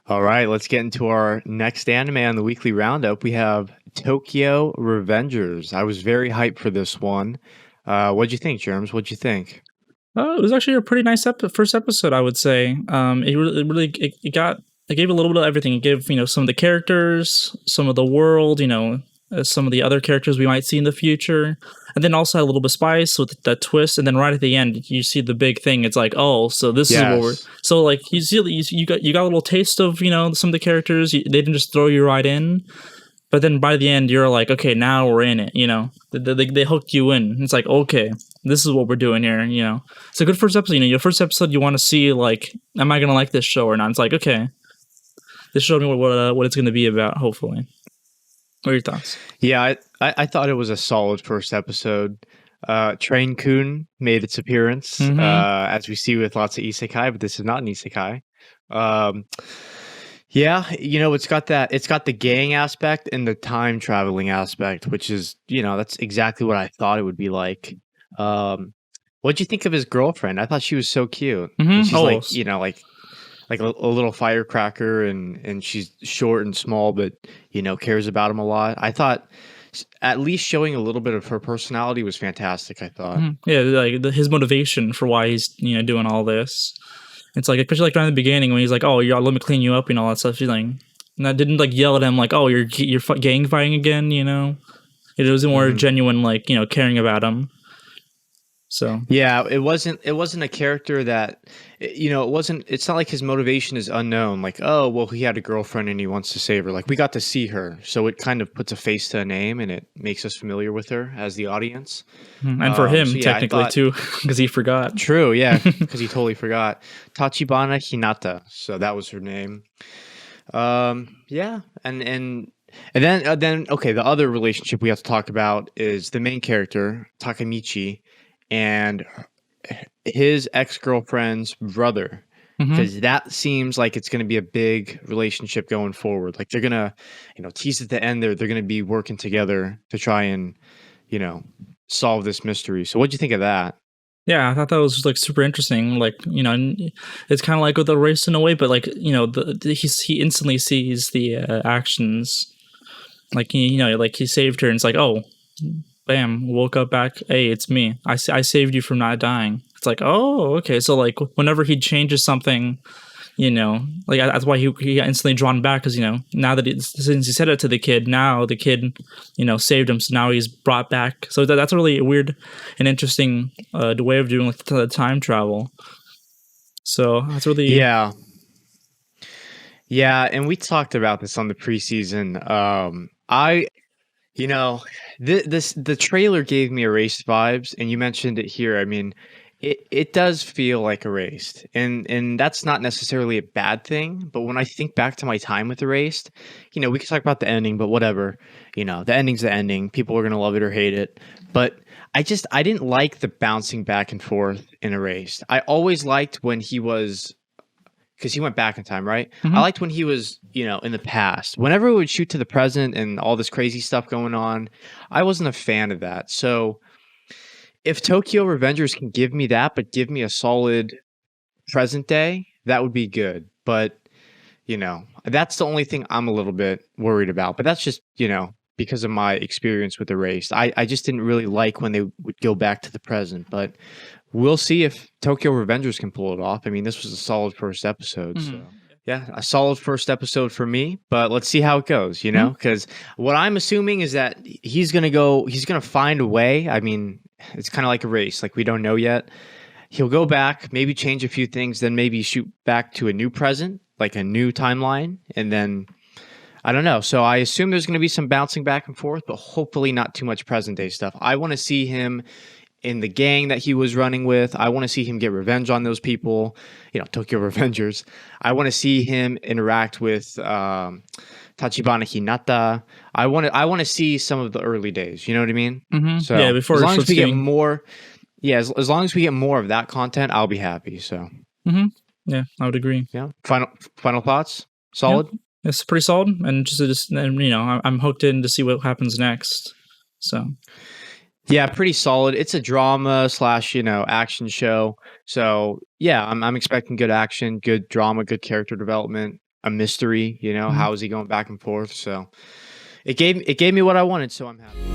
All right, let's get into our next anime on the weekly roundup. We have Tokyo Revengers. I was very hyped for this one. What'd you think, Germs? What'd you think? It was actually a pretty nice first episode, I would say. It gave a little bit of everything. It gave some of the characters, some of the world, some of the other characters we might see in the future, and then also had a little bit of spice with that twist. And then right at the end, you see the big thing. It's like, oh, so this is what we're. Yes. So like you got a little taste of some of the characters. They didn't just throw you right in. But then by the end, you're like, okay, now we're in it. They hooked you in. It's like, okay, this is what we're doing here. It's a good first episode. Your first episode, you want to see like, am I gonna like this show or not? It's like, okay, this showed me what it's gonna be about. Hopefully, what are your thoughts? Yeah, I thought it was a solid first episode. Train Kun made its appearance, Mm-hmm. as we see with lots of isekai, but this is not an isekai. Um, yeah, it's got the gang aspect and the time traveling aspect, which is, that's exactly what I thought it would be like. Um, what'd you think of his girlfriend? I thought she was so cute. And Mm-hmm. she's Oh, like, like a little firecracker, and she's short and small, but cares about him a lot. I thought at least showing a little bit of her personality was fantastic. I thought. yeah, like his motivation for why he's doing all this. It's like, especially like right in the beginning when he's like, "Oh, yeah, let me clean you up," and all that stuff. She's like, and I didn't like yell at him like, "Oh, you're gang fighting again," It was more Mhm. genuine, like caring about him. So Yeah, it wasn't a character that it's not like his motivation is unknown, like, oh, well, he had a girlfriend and he wants to save her. Like, we got to see her, so it kind of puts a face to a name and it makes us familiar with her as the audience. and for So him yeah, I technically thought too, because he forgot. true, yeah, because he totally forgot. Tachibana Hinata, so that was her name. Yeah, and then okay, the other relationship we have to talk about is the main character Takamichi and his ex-girlfriend's brother, Hmm. because that seems like it's going to be a big relationship going forward. Like they're gonna, tease at the end. They're going to be working together to try and, you know, solve this mystery. So what'd you think of that? Yeah, I thought that was like super interesting. Like and it's kind of like with the race in a way, but like he instantly sees the actions. Like like he saved her, and it's like, oh, bam, woke up back. Hey, it's me. I saved you from not dying. It's like, oh, okay. So like whenever he changes something, like that's why he got instantly drawn back because now that since he said it to the kid, now the kid saved him. So now he's brought back. So that's a really weird and interesting the way of doing like the time travel. So that's really. Yeah, yeah, and we talked about this on the preseason. I You know, the trailer gave me Erased vibes, and you mentioned it here. I mean, it does feel like Erased, and that's not necessarily a bad thing. But when I think back to my time with Erased, we can talk about the ending, but whatever. The ending's the ending. People are gonna love it or hate it. But I didn't like the bouncing back and forth in Erased. I always liked when he was because he went back in time, right? I Mhm. liked when he was, in the past. Whenever it would shoot to the present and all this crazy stuff going on, I wasn't a fan of that. So if Tokyo Revengers can give me that, but give me a solid present day, that would be good. But, that's the only thing I'm a little bit worried about. But that's just, because of my experience with Erased. I just didn't really like when they would go back to the present. But we'll see if Tokyo Revengers can pull it off. I mean, this was a solid first episode, so Mhm. yeah, a solid first episode for me. But let's see how it goes, Mhm. because what I'm assuming is that he's gonna find a way. I mean, it's kind of like a race, like we don't know yet. He'll go back, maybe change a few things, then maybe shoot back to a new present, like a new timeline, and then I don't know. So I assume there's going to be some bouncing back and forth, but hopefully not too much present day stuff. I want to see him in the gang that he was running with. I want to see him get revenge on those people, Tokyo Revengers. I want to see him interact with Tachibana Hinata. I want to see some of the early days. You know what I mean? Mhm. Yeah, So as before it long as starts we get getting. more, yeah, as long as we get more of that content, I'll be happy. So Mhm. Yeah, I would agree. yeah, final thoughts. Yeah, Solid. it's pretty solid, and just and I'm hooked in to see what happens next. So. Yeah, pretty solid. It's a drama slash, action show. So yeah, I'm expecting good action, good drama, good character development. a mystery. You know, Mhm. how is he going back and forth? So it gave me what I wanted. So I'm happy.